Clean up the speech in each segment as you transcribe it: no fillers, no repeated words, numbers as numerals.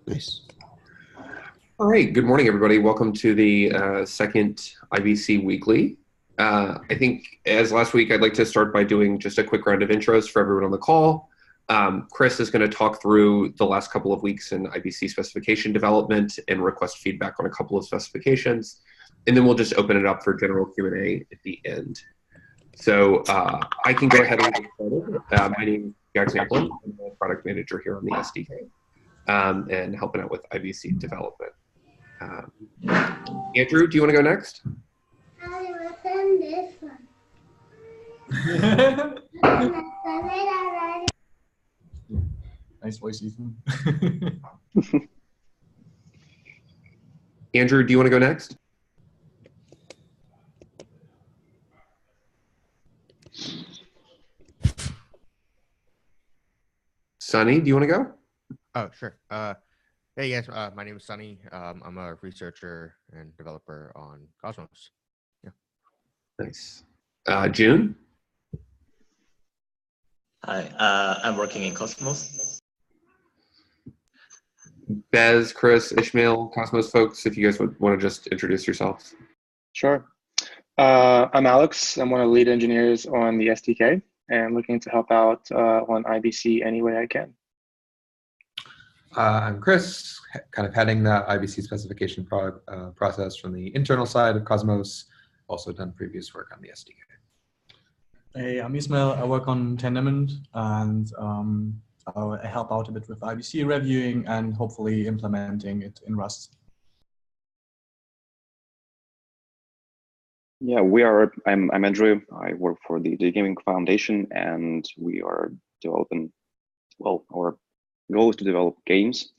Nice. All right, good morning, everybody. Welcome to the second IBC Weekly. I think, as last week, I'd like to start by doing just a quick round of intros for everyone on the call. Chris is going to talk through the last couple of weeks in IBC specification development and request feedback on a couple of specifications. And then we'll just open it up for general Q&A at the end. So I can go ahead and get started. My name is Jack Zamplin. I'm the product manager here on the SDK and helping out with IBC development. Andrew, do you want to go next? I will send this one. Nice voice, Ethan. Andrew, do you want to go next? Sunny, do you want to go? Oh, sure. Hey guys, my name is Sunny. I'm a researcher and developer on Cosmos. Yeah. Nice. June? Hi, I'm working in Cosmos. Bez, Chris, Ishmael, Cosmos folks, if you guys would want to just introduce yourselves. Sure. I'm Alex. I'm one of the lead engineers on the SDK and looking to help out on IBC any way I can. I'm Chris, kind of heading the IBC specification process from the internal side of Cosmos. Also done previous work on the SDK. Hey, I'm Ismail. I work on Tendermint and I help out a bit with IBC reviewing and hopefully implementing it in Rust. Yeah, I'm Andrew. I work for the Gaming Foundation, and we are developing, well, our goal is to develop games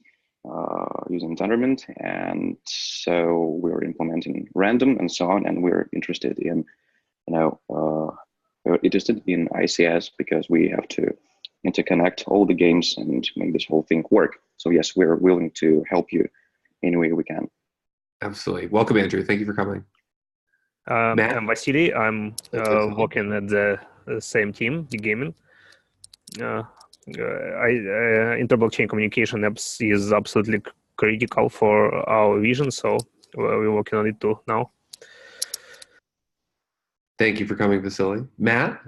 using Tendermint, and so we're implementing random and so on, and we're interested in, we're interested in ICS because we have to interconnect all the games and make this whole thing work. So yes, we're willing to help you any way we can. Absolutely. Welcome, Andrew. Thank you for coming. Matt? I'm Vasily. I'm working at the same team, the gaming. Inter-blockchain communication apps is absolutely critical for our vision, so we're working on it too now. Thank you for coming, Vasily. Matt?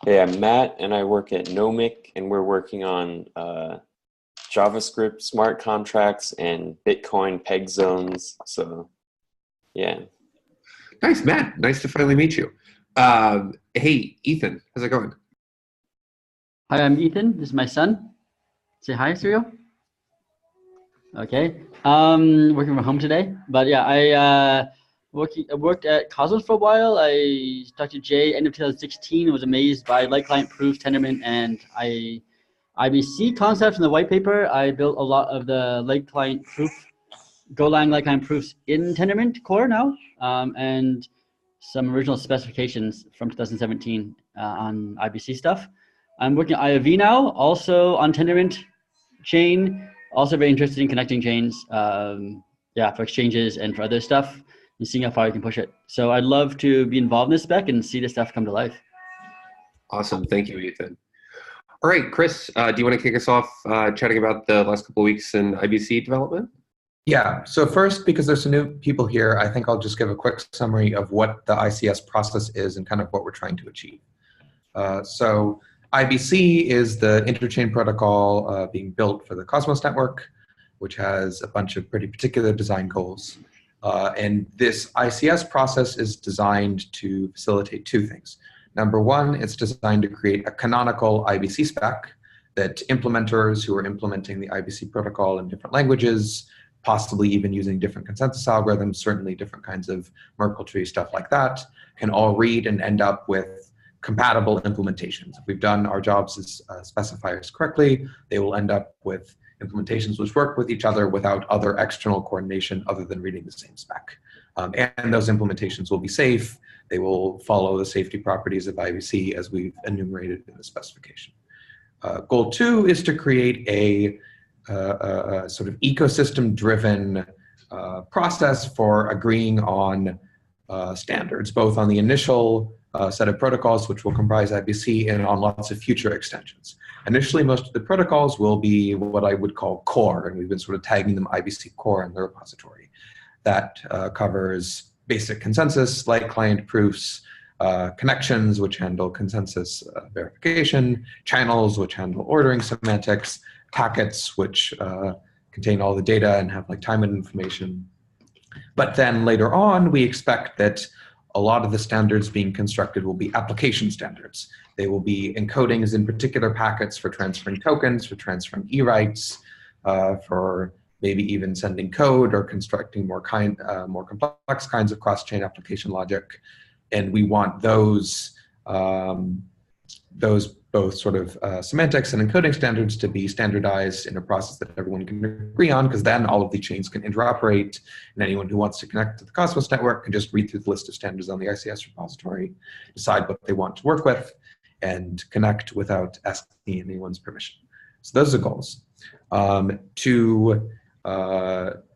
Hey, I'm Matt, and I work at Nomic, and we're working on JavaScript smart contracts and Bitcoin peg zones. So, yeah. Nice, Matt. Nice to finally meet you. Hey, Ethan, how's it going? Hi, I'm Ethan. This is my son. Say hi, Serial. Okay. Working from home today, but yeah, I worked at Cosmos for a while. I talked to Jay end of 2016. Was amazed by light client proofs, Tendermint, and IBC concepts in the white paper. I built a lot of the light client proof, Golang light client proofs in Tendermint Core now, and some original specifications from 2017 on IBC stuff. I'm working on IOV now, also on Tendermint chain. Also very interested in connecting chains, for exchanges and for other stuff, and seeing how far you can push it. So I'd love to be involved in this spec and see this stuff come to life. Awesome. Thank you, Ethan. All right, Chris, do you want to kick us off chatting about the last couple of weeks in IBC development? Yeah, so first, because there's some new people here, I think I'll just give a quick summary of what the ICS process is and kind of what we're trying to achieve. So IBC is the interchain protocol being built for the Cosmos network, which has a bunch of pretty particular design goals. And this ICS process is designed to facilitate two things. Number one, it's designed to create a canonical IBC spec that implementers who are implementing the IBC protocol in different languages, possibly even using different consensus algorithms, certainly different kinds of Merkle tree, stuff like that, can all read and end up with compatible implementations. If we've done our jobs as specifiers correctly, they will end up with implementations which work with each other without other external coordination other than reading the same spec. And those implementations will be safe. They will follow the safety properties of IBC as we've enumerated in the specification. Goal two is to create a sort of ecosystem-driven process for agreeing on standards, both on the initial set of protocols which will comprise IBC and on lots of future extensions. Initially, most of the protocols will be what I would call core, and we've been sort of tagging them IBC core in the repository. That covers basic consensus, like client proofs, connections, which handle consensus verification, channels, which handle ordering semantics, packets, which contain all the data and have like time and information. But then later on, we expect that a lot of the standards being constructed will be application standards. They will be encodings in particular packets for transferring tokens, for transferring e-rights, for maybe even sending code or constructing more complex kinds of cross-chain application logic. And we want those both sort of semantics and encoding standards to be standardized in a process that everyone can agree on, because then all of the chains can interoperate, and anyone who wants to connect to the Cosmos network can just read through the list of standards on the ICS repository, decide what they want to work with, and connect without asking anyone's permission. So those are the goals.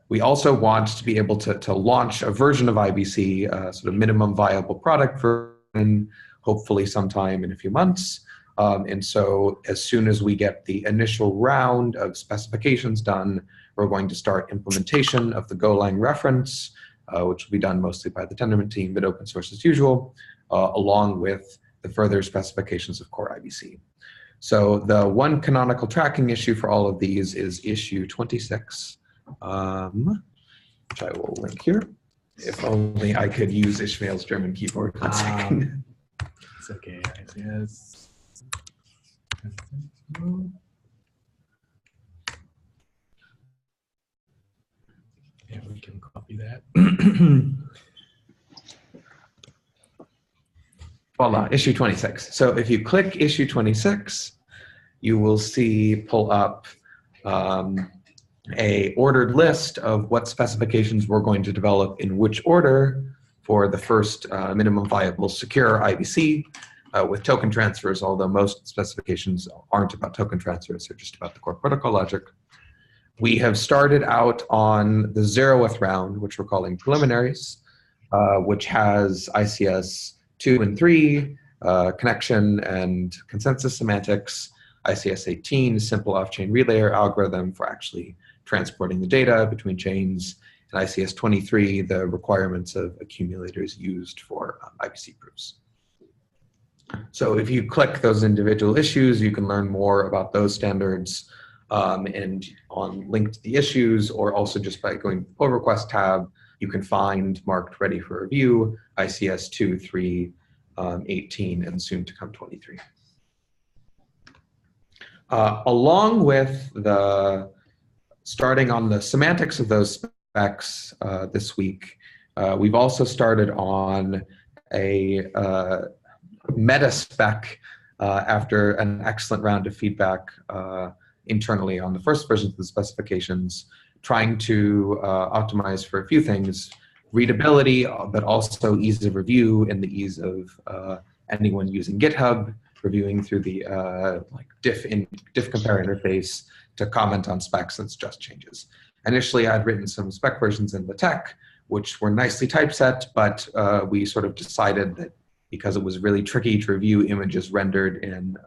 We also want to be able to launch a version of IBC, sort of minimum viable product version, hopefully sometime in a few months. And so as soon as we get the initial round of specifications done, we're going to start implementation of the Golang reference, which will be done mostly by the Tendermint team, but open source as usual, along with the further specifications of core IBC. So the one canonical tracking issue for all of these is issue 26, which I will link here. If only I could use Ishmael's German keyboard. 1 second. It's okay, yes. Yeah, we can copy that. Voila, issue 26. So if you click issue 26, you will see pull up a ordered list of what specifications we're going to develop in which order for the first minimum viable secure IBC with token transfers, although most specifications aren't about token transfers, they're just about the core protocol logic. We have started out on the 0th round, which we're calling preliminaries, which has ICS 2 and 3, connection and consensus semantics, ICS 18, simple off-chain relayer algorithm for actually transporting the data between chains, and ICS 23, the requirements of accumulators used for IBC proofs. So if you click those individual issues, you can learn more about those standards and on link to the issues, or also just by going to the pull request tab, you can find marked ready for review, ICS 2, 3, 18, and soon to come 23. Along with the starting on the semantics of those specs this week, we've also started on a meta spec after an excellent round of feedback internally on the first versions of the specifications, trying to optimize for a few things: readability, but also ease of review and the ease of anyone using GitHub reviewing through the diff compare interface to comment on specs and suggest changes. Initially, I'd written some spec versions in the tech, which were nicely typeset, but we sort of decided that because it was really tricky to review images rendered in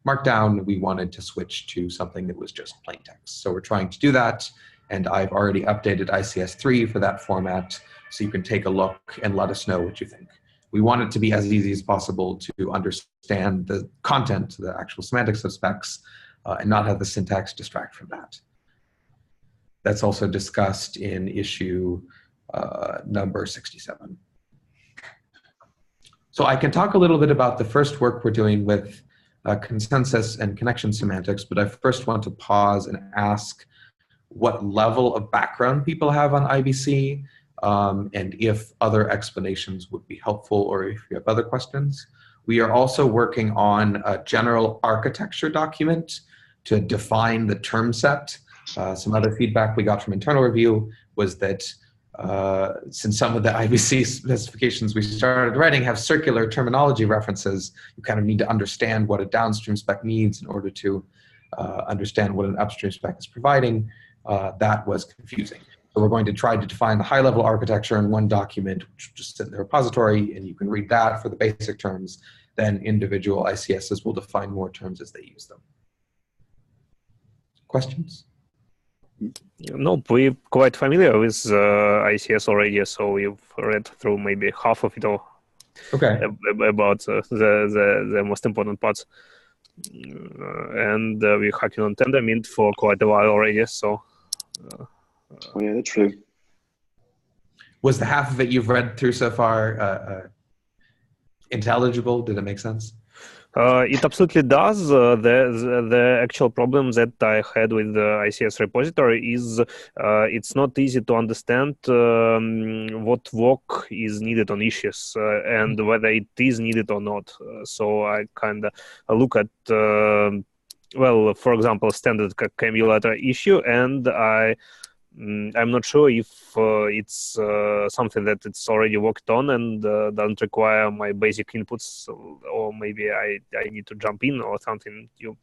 Markdown, we wanted to switch to something that was just plain text. So we're trying to do that, and I've already updated ICS 3 for that format, so you can take a look and let us know what you think. We want it to be as easy as possible to understand the content, the actual semantics of specs, and not have the syntax distract from that. That's also discussed in issue number 67. So I can talk a little bit about the first work we're doing with consensus and connection semantics, but I first want to pause and ask what level of background people have on IBC, and if other explanations would be helpful, or if you have other questions. We are also working on a general architecture document to define the term set. Some other feedback we got from internal review was that since some of the IBC specifications we started writing have circular terminology references, you kind of need to understand what a downstream spec needs in order to understand what an upstream spec is providing. That was confusing. So we're going to try to define the high-level architecture in one document, which will just sit in the repository, and you can read that for the basic terms. Then individual ICSs will define more terms as they use them. Questions? No, we're quite familiar with ICS already, so we've read through maybe half of it all. Okay. About the most important parts. And we're hacking on Tendermint for quite a while already, so. Oh yeah, that's true. Was the half of it you've read through so far intelligible? Did it make sense? It absolutely does. The actual problem that I had with the ICS repository is it's not easy to understand what work is needed on issues and whether it is needed or not. So I kind of look at, well, for example, standard cumulator issue, and I'm not sure if it's something that it's already worked on and doesn't require my basic inputs, or maybe I need to jump in or something. You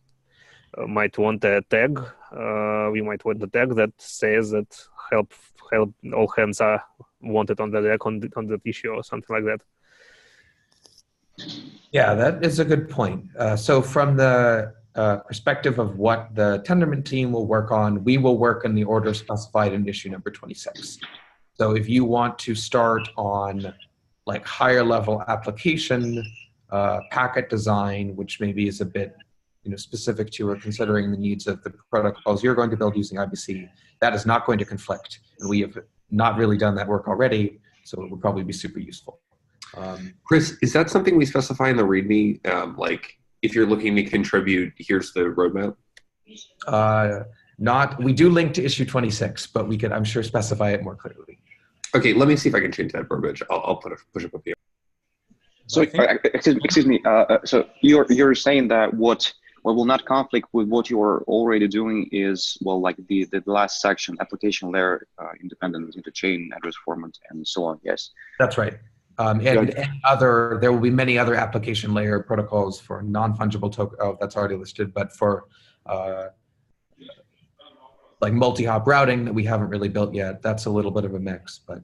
might want a tag. We might want a tag that says that help, all hands are wanted on the deck on that issue or something like that. Yeah, that is a good point. So from the perspective of what the Tendermint team will work on, we will work in the order specified in issue number 26. So if you want to start on like higher level application, packet design, which maybe is a bit specific to or considering the needs of the protocols you're going to build using IBC, that is not going to conflict. And we have not really done that work already, so it would probably be super useful. Chris, is that something we specify in the README? Like, if you're looking to contribute, here's the roadmap? We do link to issue 26, but we could, I'm sure, specify it more clearly. Okay, let me see if I can change that verbiage. I'll push it up here. So, excuse me. So you're saying that what will not conflict with what you are already doing is, well, like the last section, application layer, independent interchain, address format, and so on. Yes. That's right. And there will be many other application layer protocols for non-fungible token. Oh, that's already listed, but for like multi-hop routing that we haven't really built yet, that's a little bit of a mix. But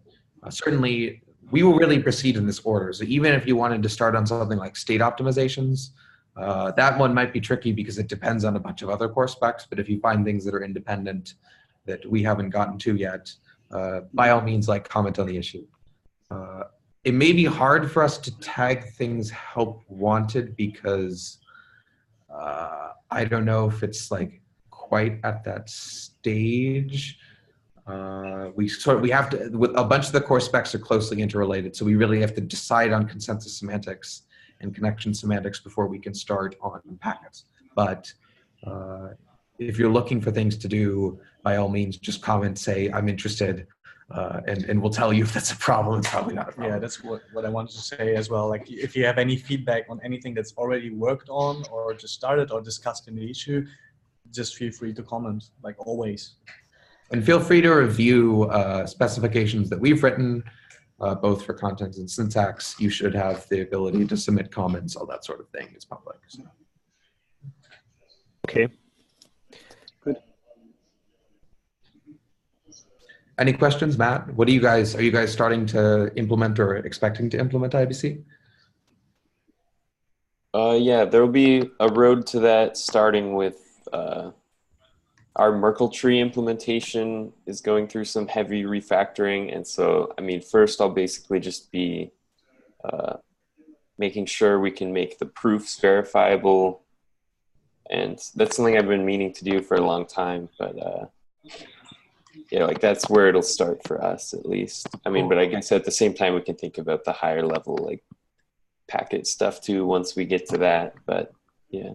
certainly, we will really proceed in this order. So even if you wanted to start on something like state optimizations, that one might be tricky because it depends on a bunch of other core specs. But if you find things that are independent that we haven't gotten to yet, by all means, like comment on the issue. It may be hard for us to tag things help wanted because I don't know if it's like quite at that stage. We have to, with a bunch of the core specs are closely interrelated, so we really have to decide on consensus semantics and connection semantics before we can start on packets. But if you're looking for things to do, by all means, just comment, say, I'm interested. And we'll tell you if that's a problem. It's probably not a problem. Yeah, that's what I wanted to say as well. Like, if you have any feedback on anything that's already worked on or just started or discussed in the issue, just feel free to comment, like always. And feel free to review specifications that we've written, both for content and syntax. You should have the ability to submit comments, all that sort of thing. It's public. So. Okay. Any questions, Matt? What are you guys starting to implement or expecting to implement IBC? Yeah, there will be a road to that, starting with our Merkle tree implementation is going through some heavy refactoring. And so, I mean, first I'll basically just be making sure we can make the proofs verifiable. And that's something I've been meaning to do for a long time, but yeah, like that's where it'll start for us, at least. I mean, but I guess at the same time, we can think about the higher level, like packet stuff too, once we get to that. But yeah.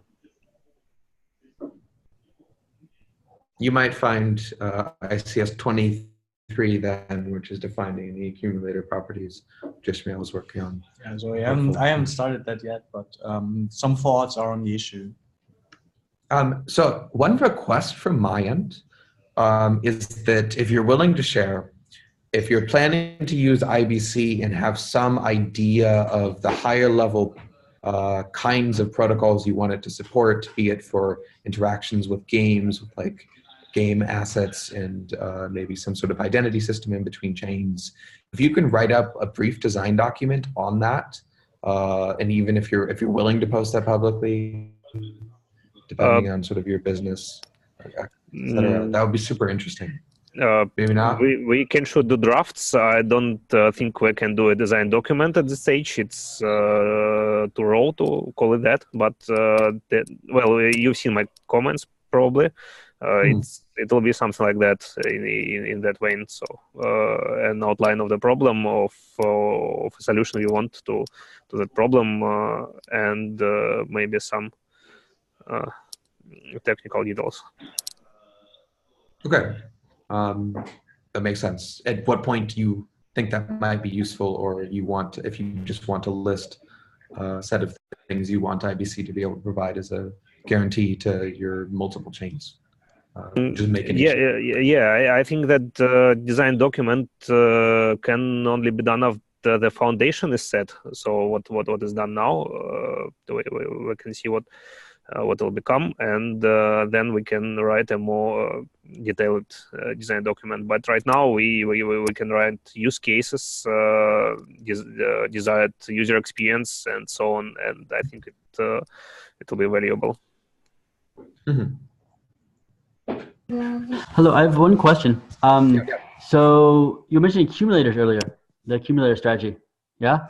You might find ICS 23 then, which is defining the accumulator properties. Ishmael was working on. Yeah, so I haven't started that yet, but some thoughts are on the issue. So one request from my end is that if you're willing to share, if you're planning to use IBC and have some idea of the higher level kinds of protocols you want it to support, be it for interactions with games, with like game assets and maybe some sort of identity system in between chains. If you can write up a brief design document on that, and even if you're willing to post that publicly, depending on sort of your business, etc., that would be super interesting. Maybe not. We can shoot the drafts. I don't think we can do a design document at this stage. It's too raw to call it that. But well, you've seen my comments probably. It'll be something like that in that vein. So an outline of the problem of a solution we want to that problem, and maybe some technical details. Okay. That makes sense. At what point do you think that might be useful, or if you just want to list a set of things you want IBC to be able to provide as a guarantee to your multiple chains? Just make it yeah. I think that design document can only be done after the foundation is set. So what is done now, we can see what will become, and then we can write a more detailed design document. But right now we can write use cases, desired user experience, and so on. And I think it will be valuable. Mm-hmm. Hello, I have one question. So you mentioned accumulators earlier, the accumulator strategy. Yeah.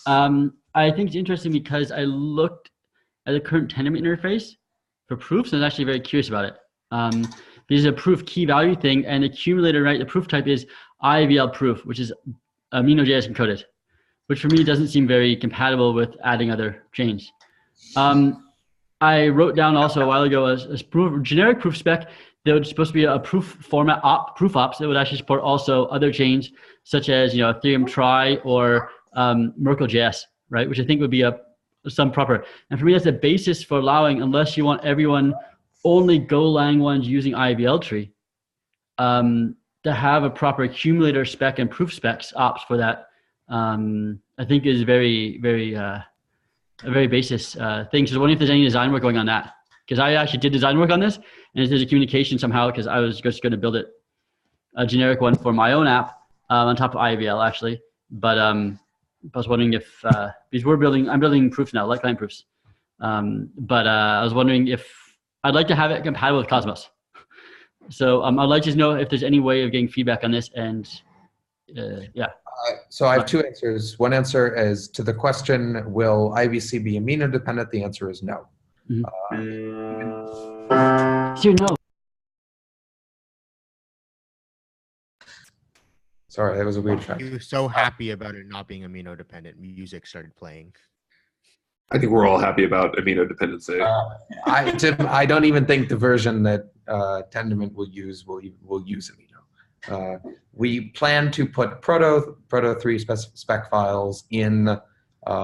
I think it's interesting because I looked at the current Tendermint interface for proofs, and I was actually very curious about it. This is a proof key value thing, and accumulator, right? The proof type is IBL proof, which is amino.js encoded, which for me doesn't seem very compatible with adding other chains. I wrote down also a while ago a generic proof spec. There was supposed to be a proof format proof ops that would actually support also other chains such as Ethereum Try or Merkle.js, right? Which I think would be some proper. And for me, that's the basis for allowing, unless you want everyone only Golang ones using IBL tree, to have a proper accumulator spec and proof specs ops for that. I think is very, very a very basis thing. So I was wondering if there's any design work going on that. Because I actually did design work on this, and there's a communication somehow, because I was just going to build a generic one for my own app on top of IBL actually. But I was wondering if because I'm building proofs now, like client proofs. But I was wondering if I'd like to have it compatible with Cosmos. So I'd like to know if there's any way of getting feedback on this. And yeah. So I have two answers. One answer is to the question, will IBC be amino dependent? The answer is no. No. Sorry, that was a weird track. He was so happy about it not being amino dependent. Music started playing. I think we're all happy about amino dependency. Tim, I don't even think the version that Tendermint will use amino. We plan to put Proto 3 spec files in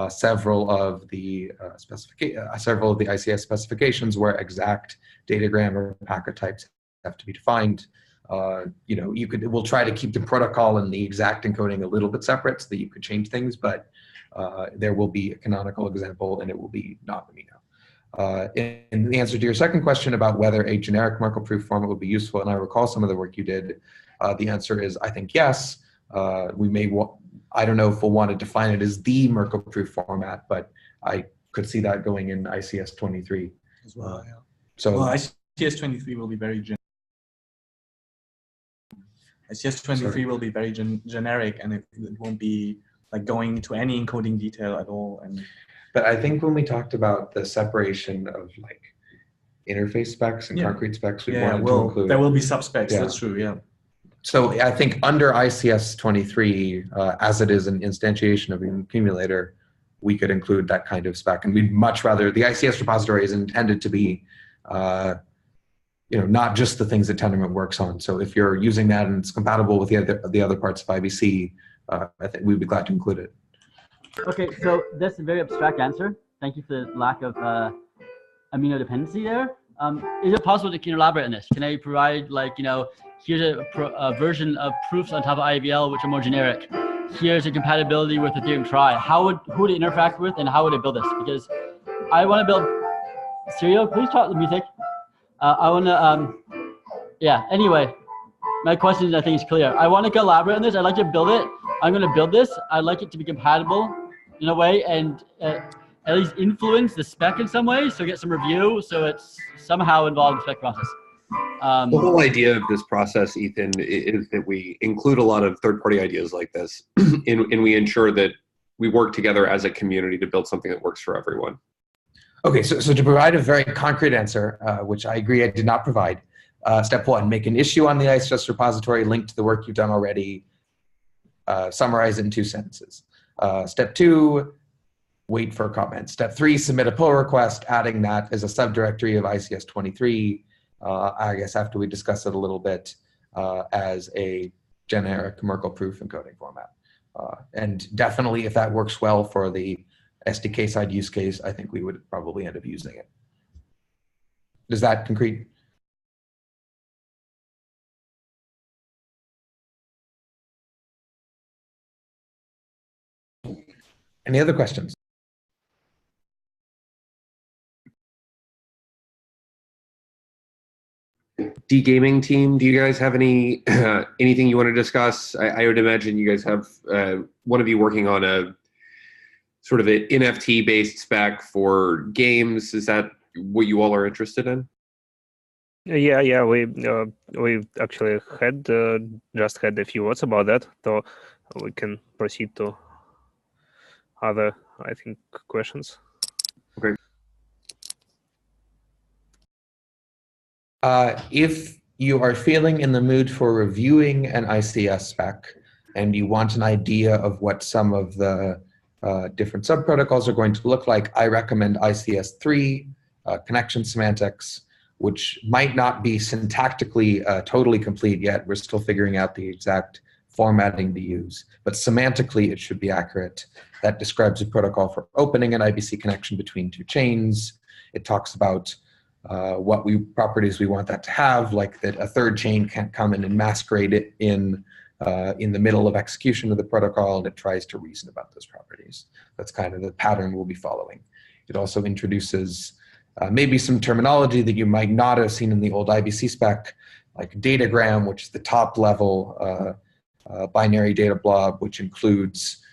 several of the ICS specifications where exact datagram or packet types have to be defined. We'll try to keep the protocol and the exact encoding a little bit separate so that you could change things, but there will be a canonical example and it will be not amino. In the answer to your second question about whether a generic Merkle proof format would be useful, and I recall some of the work you did, the answer is I think yes. I don't know if we'll want to define it as the Merkle proof format, but I could see that going in ICS 23 as well. Yeah. So ICS 23 will be very generic. ICS 23 will be very generic, and it won't be like going into any encoding detail at all. But I think when we talked about the separation of like interface specs and concrete specs, we wanted to include. There will be subspecs. Yeah. That's true. Yeah. So I think under ICS 23, as it is an instantiation of an accumulator, we could include that kind of spec. And we'd much rather, the ICS repository is intended to be, not just the things that Tendermint works on. So if you're using that and it's compatible with the other parts of IBC, I think we'd be glad to include it. Okay, so that's a very abstract answer. Thank you for the lack of amino dependency there. Is it possible to elaborate on this? Can I provide here's a version of proofs on top of IBL which are more generic. Here's a compatibility with Ethereum Try. Who would it interact with, and how would it build this? Because I want to build. Serial, please talk the music. I want to. Yeah, anyway, my question I think is clear. I want to collaborate on this. I'd like to build it. I'm going to build this. I'd like it to be compatible in a way and at least influence the spec in some way, so get some review, so it's somehow involved in the spec process. The whole idea of this process, Ethan, is that we include a lot of third-party ideas like this, and we ensure that we work together as a community to build something that works for everyone. Okay, so to provide a very concrete answer, which I agree I did not provide, step one, make an issue on the ICS repository, link to the work you've done already, summarize it in 2 sentences. Step two, wait for comments. Step three, submit a pull request, adding that as a subdirectory of ICS 23, I guess after we discuss it a little bit, as a generic Merkle proof encoding format. And definitely if that works well for the SDK side use case, I think we would probably end up using it. Is that concrete? Any other questions? D-gaming team, do you guys have any anything you want to discuss? I would imagine you guys have one of you working on a sort of an NFT-based spec for games. Is that what you all are interested in? Yeah, we actually had just had a few words about that, so we can proceed to other, I think, questions. Okay. If you are feeling in the mood for reviewing an ICS spec and you want an idea of what some of the different subprotocols are going to look like, I recommend ICS 3, connection semantics, which might not be syntactically totally complete yet. We're still figuring out the exact formatting to use, but semantically it should be accurate. That describes a protocol for opening an IBC connection between 2 chains. It talks about what properties we want that to have, like that a third chain can't come in and masquerade it in the middle of execution of the protocol, and it tries to reason about those properties. That's kind of the pattern we'll be following. It also introduces maybe some terminology that you might not have seen in the old IBC spec, like datagram, which is the top level binary data blob, which includes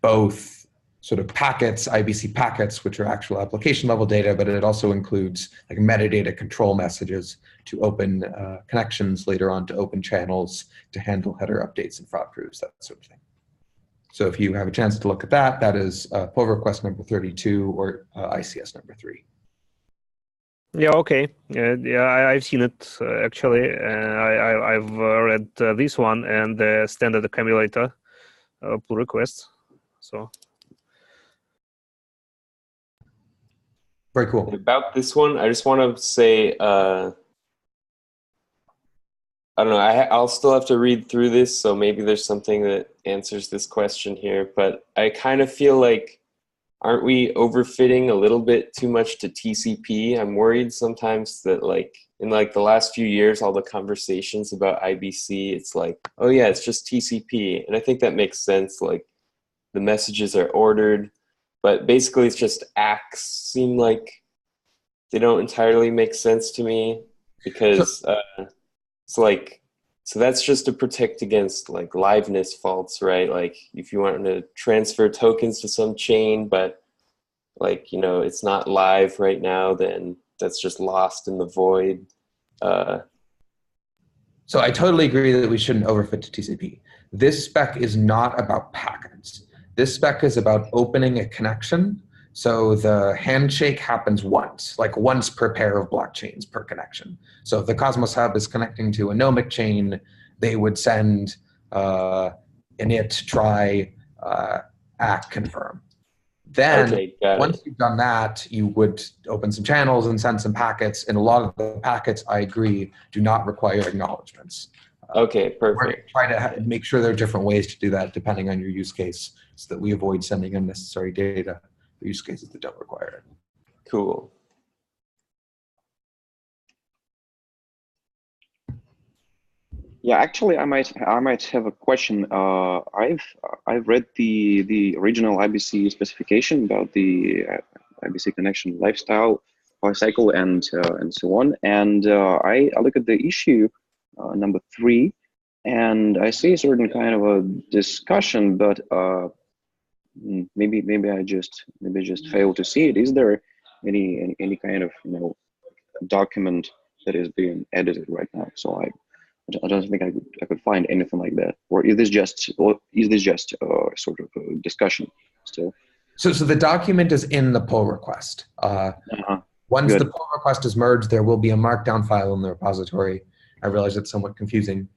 both sort of packets, IBC packets, which are actual application level data, but it also includes like metadata control messages to open connections, later on to open channels to handle header updates and fraud proofs, that sort of thing. So if you have a chance to look at that, that is pull request number 32 or ICS number 3. Yeah, okay. Yeah, I've seen it actually. I've read this one and the standard accumulator pull requests. So. Very cool. About this one, I just want to say, I don't know, I'll still have to read through this, so maybe there's something that answers this question here, but I kind of feel like, aren't we overfitting a little bit too much to TCP? I'm worried sometimes that like, in like the last few years, all the conversations about IBC, it's like, oh yeah, it's just TCP. And I think that makes sense, like the messages are ordered, but basically it's just acts seem like they don't entirely make sense to me because it's like, so that's just to protect against like liveness faults, right? Like if you want to transfer tokens to some chain, but like, you know, it's not live right now, then that's just lost in the void. So I totally agree that we shouldn't overfit to TCP. This spec is not about packets. This spec is about opening a connection. So the handshake happens once, like once per pair of blockchains per connection. So if the Cosmos Hub is connecting to a Nomic chain, they would send init, try, act, confirm. Then Okay, once you've done that, you would open some channels and send some packets. And a lot of the packets, I agree, do not require acknowledgements. Okay, We're perfect. trying to make sure there are different ways to do that depending on your use case so that we avoid sending unnecessary data for use cases that don't require it. Cool. Yeah, actually, I might have a question. I've read the original IBC specification about the IBC connection lifestyle, lifecycle and so on. And I look at the issue number 3, and I see a certain kind of a discussion, but maybe I just fail to see it. Is there any kind of document that is being edited right now? So I don't think I could find anything like that. Or is this just sort of a discussion still? So the document is in the pull request. Once Good. the pull request is merged, there will be a markdown file in the repository. I realize it's somewhat confusing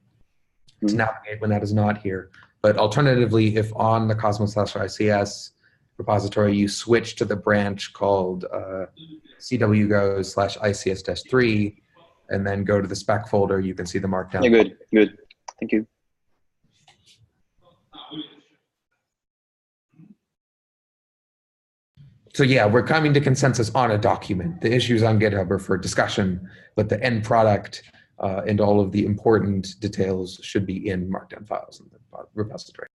to navigate when that is not here. But alternatively, if on the Cosmos/ICS repository, you switch to the branch called cwgo/ICS-3, and then go to the spec folder, you can see the markdown. Yeah, good. Thank you. So yeah, we're coming to consensus on a document. The issues on GitHub are for discussion, but the end product and all of the important details should be in markdown files in the repository.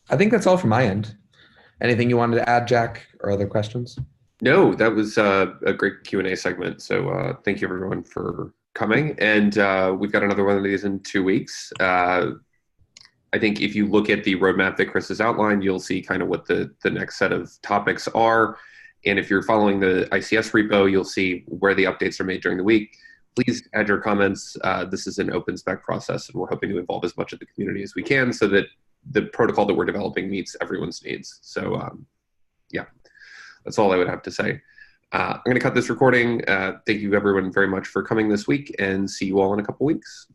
I think that's all from my end. Anything you wanted to add, Jack, or other questions? No, that was a great Q&A segment. So thank you everyone for coming. And we've got another one of these in 2 weeks. I think if you look at the roadmap that Chris has outlined, you'll see kind of what the next set of topics are. And if you're following the ICS repo, you'll see where the updates are made during the week. Please add your comments. This is an open spec process, and we're hoping to involve as much of the community as we can so that the protocol that we're developing meets everyone's needs. So yeah, that's all I would have to say. I'm going to cut this recording. Thank you everyone very much for coming this week, and see you all in a couple weeks.